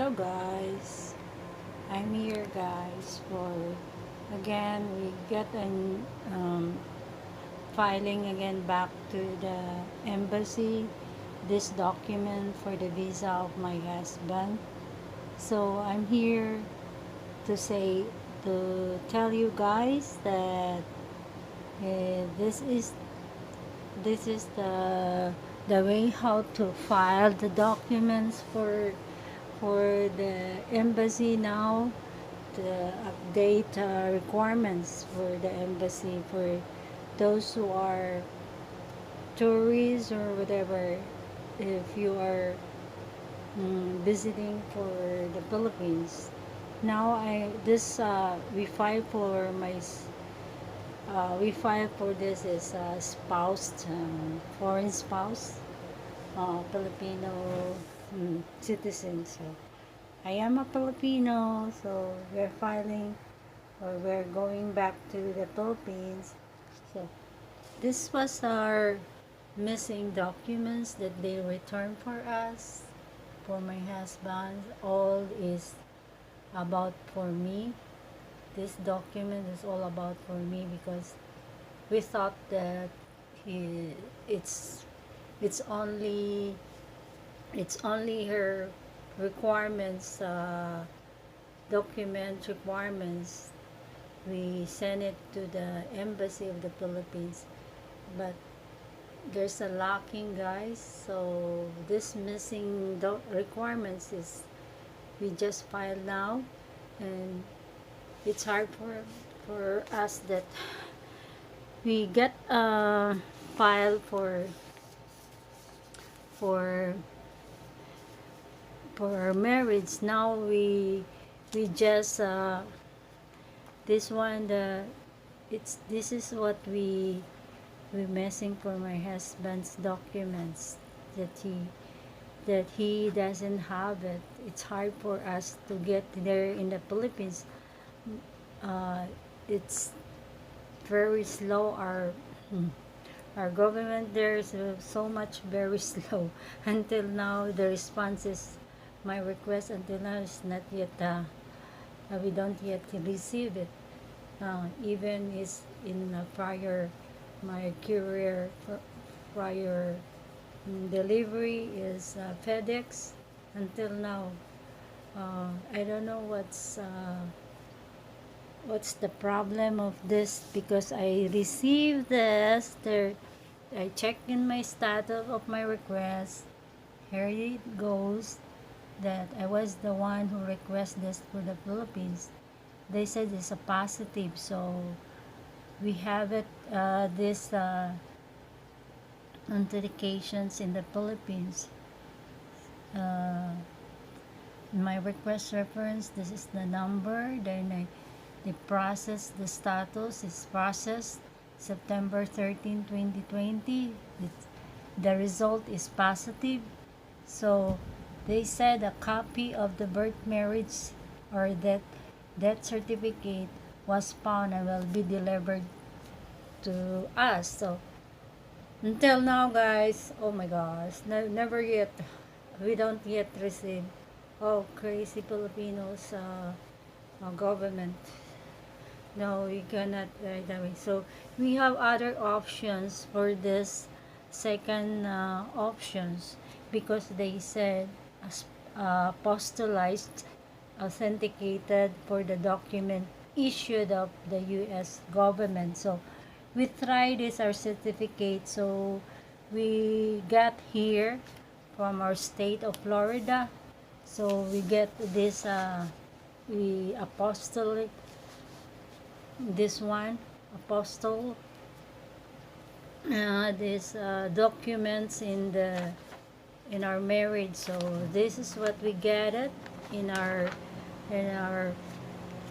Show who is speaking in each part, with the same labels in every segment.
Speaker 1: Hello guys, I'm here guys for again we get an filing again back to the embassy this document for the visa of my husband. So I'm here to say to tell you guys that this is the way how to file the documents for the embassy now, the update requirements for the embassy for those who are tourists or whatever. If you are visiting for the Philippines, now I this we file for this is spouse, foreign spouse, Filipino citizen. So I am a Filipino, so we're filing or we're going back to the Philippines. So this was our missing documents that they returned for us, for my husband. All is about for me. This document is all about for me because we thought that he, it's it's only it's only her requirements, document requirements. We send it to the embassy of the Philippines, but there's a lacking, guys. So this missing requirements is we just filed now, and it's hard for us that we get a file for for marriage. Now we just this one the it's this is what we missing for my husband's documents that he doesn't have it. It's hard for us to get there in the Philippines. It's very slow. Our government there is so much very slow. Until now, the response is my request until now is not yet. We don't yet receive it. Even is in prior my courier prior delivery is FedEx. Until now, I don't know what's the problem of this because I received this there. I checked in my status of my request. Here it goes that I was the one who requested this for the Philippines. They said it's a positive, so we have it this authentications in the Philippines. My request reference, this is the number. Then the process, the status is processed September 13, 2020. The result is positive. So they said a copy of the birth marriage or death certificate was found and will be delivered to us. So until now, guys, oh my gosh, never yet, we don't yet receive. Oh, crazy Filipinos government. No, we cannot right away. So we have other options for this second options because they said apostolized, authenticated for the document issued of the U.S. government. So we tried this our certificate. So we got here from our state of Florida. So we get this we apostolic this one apostle these documents in our marriage. So this is what we get it in our in our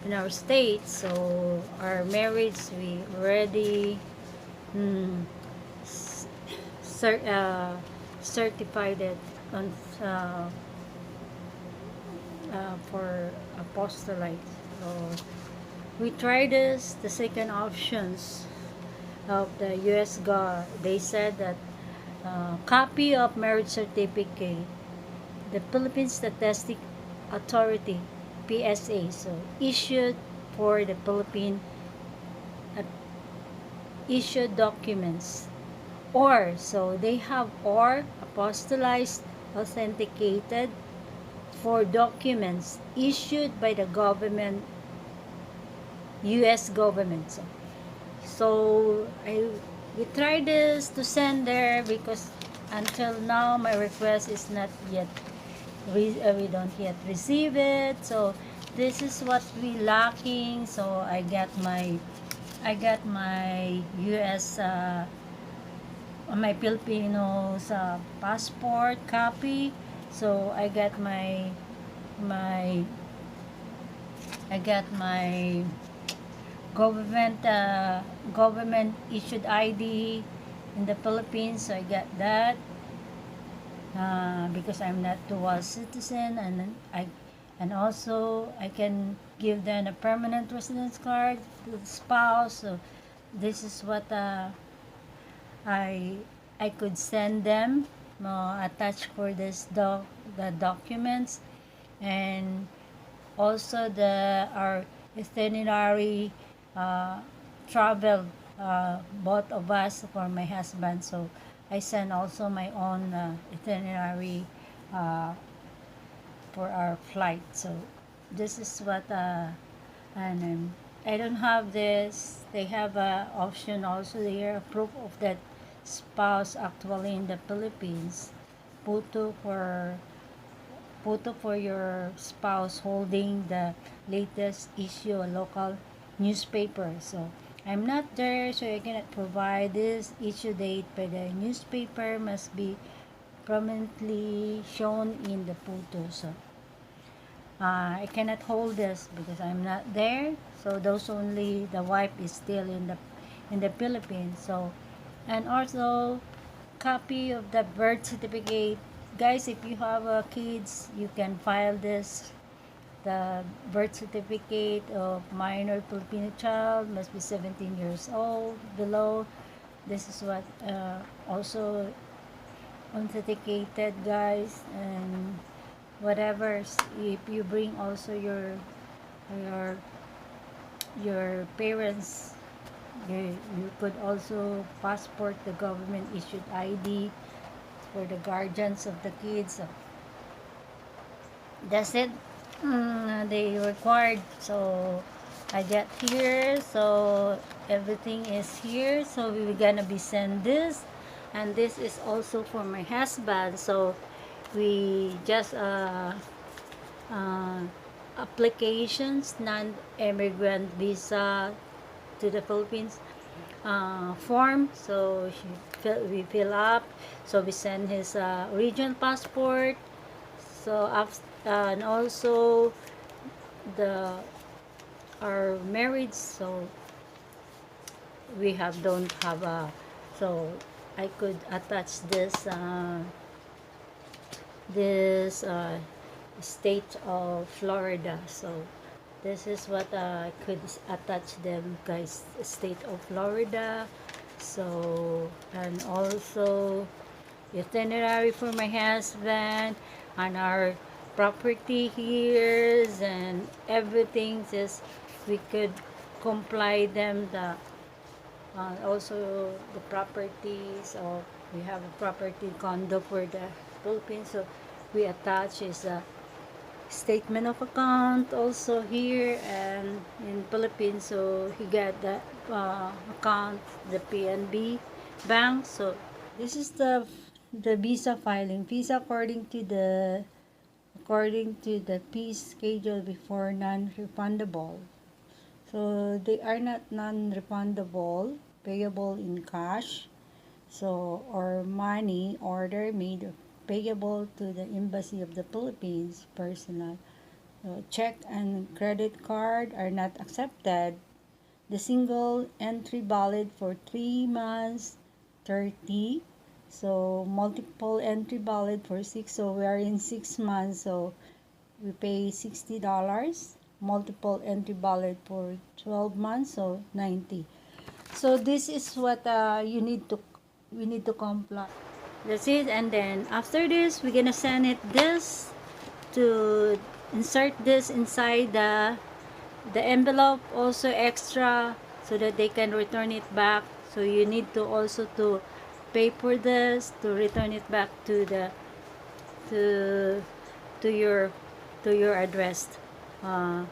Speaker 1: in our state. So our marriage we already certified it on for apostolate. So we tried this the second options of the US GOV. They said that copy of marriage certificate, the Philippine Statistic Authority, PSA, so issued for the Philippine uh, issued documents, or so they have or apostolized, authenticated for documents issued by the government, U.S. government. So we tried this to send there because until now my request is not yet we don't yet receive it. So this is what we lacking. So I got my US my Filipino's passport copy. So my I got my government issued ID in the Philippines. So I got that because I'm not dual citizen, and also I can give them a permanent residence card to the spouse. So this is what I I could send them attached for the documents, and also our itinerary uh, travel, both of us for my husband. So I send also my own itinerary uh, for our flight. So this is what and I don't have this. They have a option also here, proof of that spouse actually in the Philippines. Photo for photo for your spouse holding the latest issue a local newspaper. So I'm not there, so I cannot provide this issue date, but the newspaper must be prominently shown in the photo. So I cannot hold this because I'm not there. So those only the wife is still in the Philippines. So and also copy of the birth certificate. Guys, if you have kids, you can file this. The birth certificate of minor Filipino child must be 17 years old below. This is what also authenticated, guys. And whatever, if you bring also your your parents, you could also passport the government issued ID for the guardians of the kids. So that's it. They required. So I get here. So everything is here. So we're gonna be send this, and this is also for my husband. So we just uh, applications, non-immigrant visa to the Philippines form. So we fill up. So we send his regional passport. So and also the our marriage. So we don't have a. So I could attach this state of Florida. So this is what I could attach them, guys. State of Florida. So and also itinerary for my husband and our property here and everything. Just we could comply them the also the properties. So we have a property condo for the Philippines. So we attach is a statement of account also here and in Philippines. So he got the account, the PNB bank. So this is the visa filing. Visa according to the fee schedule before non-refundable. So they are not non-refundable, payable in cash. So or money order made payable to the Embassy of the Philippines personal. So check and credit card are not accepted. The single entry valid for 3 months, 30. So multiple entry valid for 6. So we are in 6 months. So we pay $60. Multiple entry valid for 12 months. So 90. So this is what we need to comply. That's it. And then after this, we're gonna send it this to insert this inside the envelope also extra so that they can return it back. So you need to also to pay for this to return it back to the to to your to your address, uh,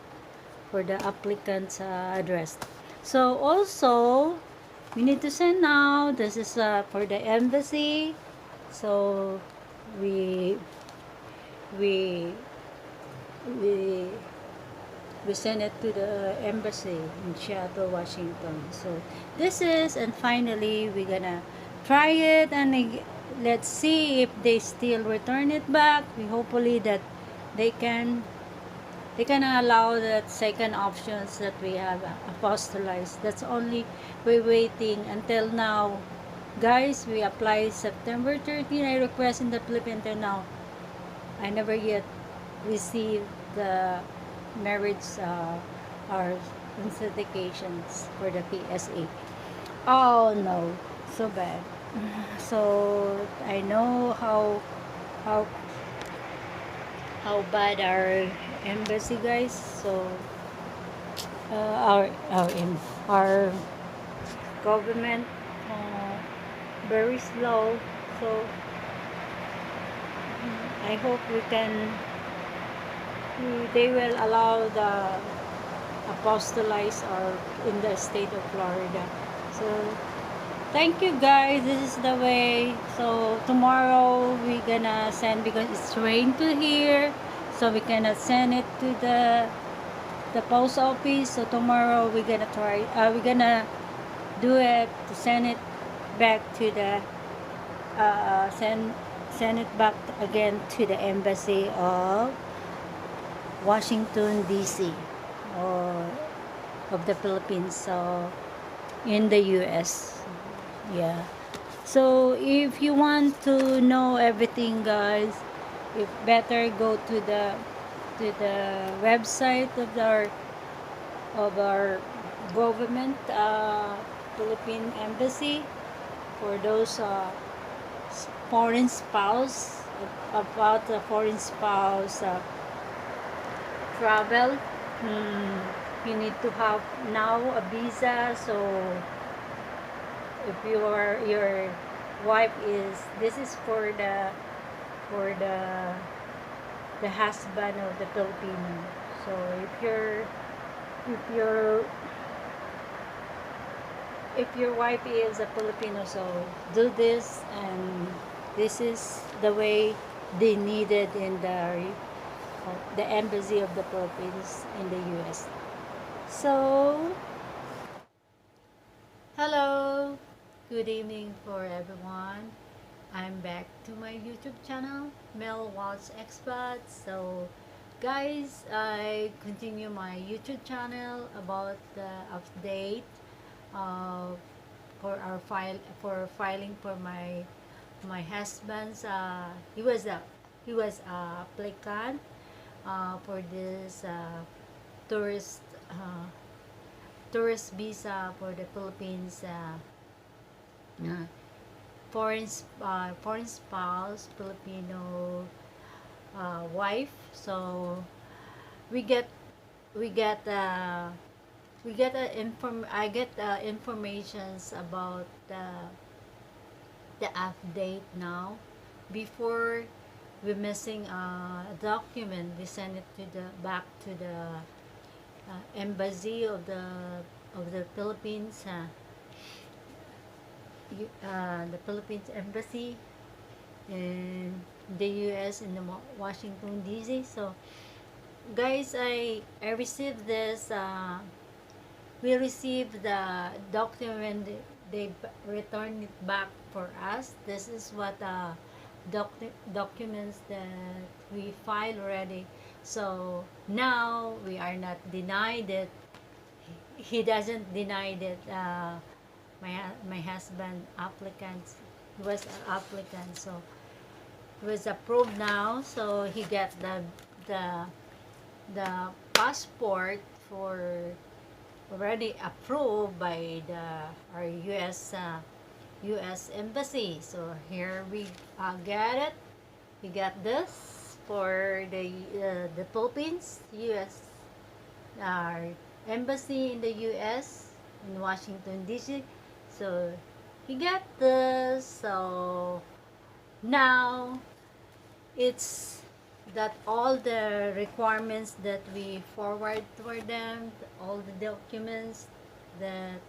Speaker 1: for the applicant's address. So also we need to send now, this is for the embassy. So we we we we send it to the embassy in Seattle, Washington. So this is, and finally we're gonna try it, and let's see if they still return it back. We hopefully that they can they can allow that second options that we have apostolized. That's only we're waiting until now. Guys, we applied September 13. I request in the Philippines until now. I never yet received the marriage or certifications for the PSA. Oh no, so bad. So I know how how bad our embassy, guys. So our government very slow. So I hope they will allow the apostolize or in the state of Florida. So thank you guys, this is the way. So tomorrow we're gonna send, because it's rain to here, so we cannot send it to the post office. So tomorrow we're gonna try, we're gonna do it to send it back to the send it back again to the embassy of Washington DC, or of the Philippines, so in the US. Yeah. So if you want to know everything, guys, you better go to the website of our government, Philippine embassy, for those foreign spouse, about the foreign spouse travel. You need to have now a visa. So if your wife is, this is for the husband of the Filipino. So if your if your wife is a Filipino, so do this, and this is the way they need it in the embassy of the Philippines in the US. So hello, good evening for everyone. I'm back to my YouTube channel, MelWalt's Expat. So guys, I continue my YouTube channel about the update uh, for filing for my husband's he was a applicant for this tourist uh, tourist visa for the Philippines, uh, foreign spouse Filipino wife. So we get we get we get I get informations about the update now. Before, we missing a document, we send it to the back to the embassy of the Philippines, the Philippines embassy in the US in the Washington DC. So guys, I received this we received the document, they returned it back for us. This is what documents that we filed already. So now we are not denied it. He doesn't deny it. My husband applicant, he was an applicant, so he was approved now. So he got the passport for already approved by our US embassy. So here we get it. We got this for the Philippines, U.S. Our embassy in the U.S. in Washington D.C. So he got this. So now it's that all the requirements that we forward for them, all the documents that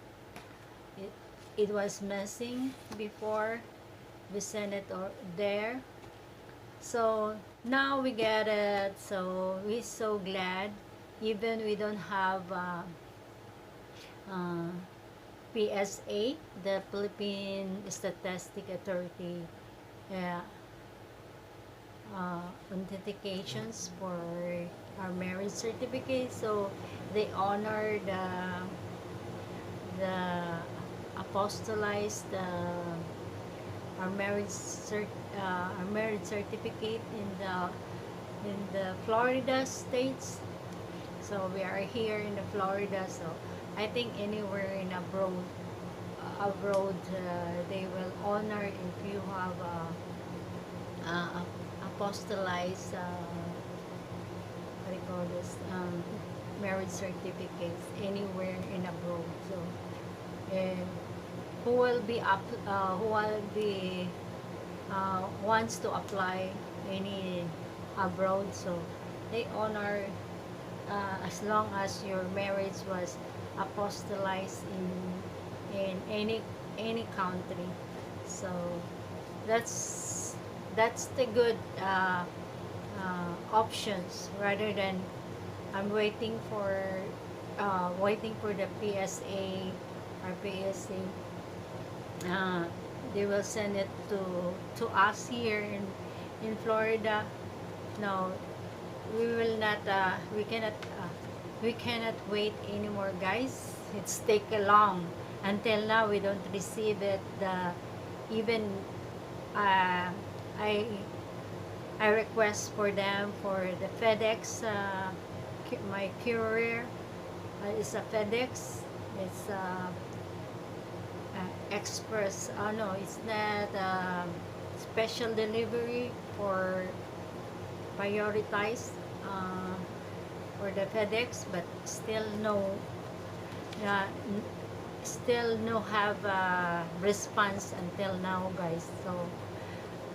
Speaker 1: it, it was missing before we sent it or there. So now we get it. So we're so glad. Even we don't have uh, PSA, the Philippine Statistic Authority, uh, authentications for our marriage certificate. So they honor the apostolized our marriage certificate in the Florida states. So we are here in the Florida. So I think anywhere in abroad they will honor if you have apostolized what do you call this, marriage certificates anywhere in abroad. So and who will be wants to apply any abroad, so they honor as long as your marriage was apostolized in any country. So that's the good options, rather than I'm waiting for the PSA or PSA. They will send it to us here in Florida. No, we will not. We cannot wait anymore, guys. It's take long. Until now, we don't receive it. Even I request for them for the FedEx. My courier is a FedEx. It's express. No, it's not special delivery for prioritized for the FedEx, but still uh, still no have response until now, guys. So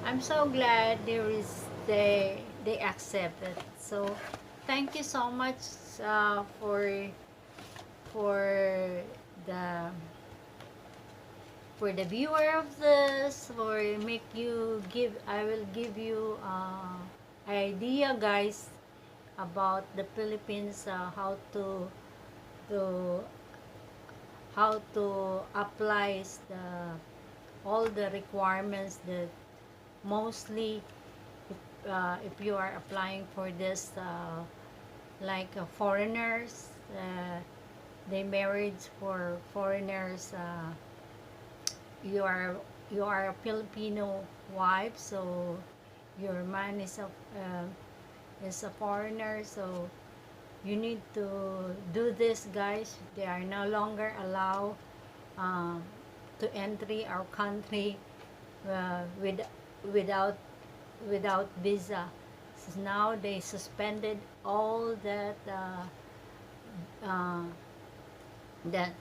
Speaker 1: I'm so glad they accept it. So thank you so much for the for the viewer of this, for make you give I will give you idea, guys, about the Philippines, to how to apply all the requirements that mostly if you are applying for this like foreigners, they married for foreigners, you are a Filipino wife, so your man is a foreigner, so you need to do this, guys. They are no longer allowed to enter our country with without visa. So now they suspended all uh, that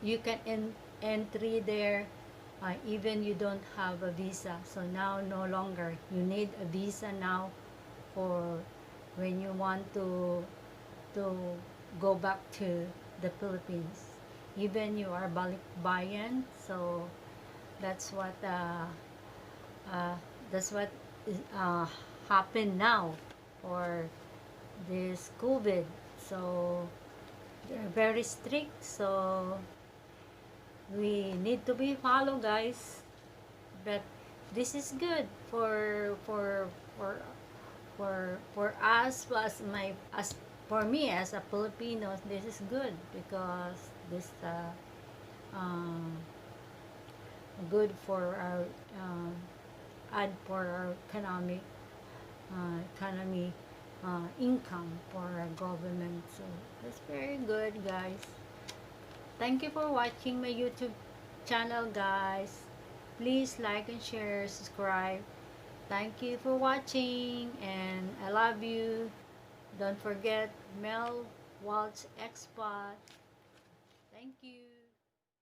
Speaker 1: you can entry there even you don't have a visa. So now no longer you need a visa now for when you want to go back to the Philippines, even you are balikbayan. So that's what is, happened now for this COVID. So they're very strict, so we need to be follow, guys. But this is good for us, as for me as a Filipino. This is good because this good for our add for our economy income for our government. So that's very good, guys. Thank you for watching my YouTube channel, guys. Please like and share, subscribe, Thank you for watching, and I love you. Don't forget MelWalt's Expot. Thank you.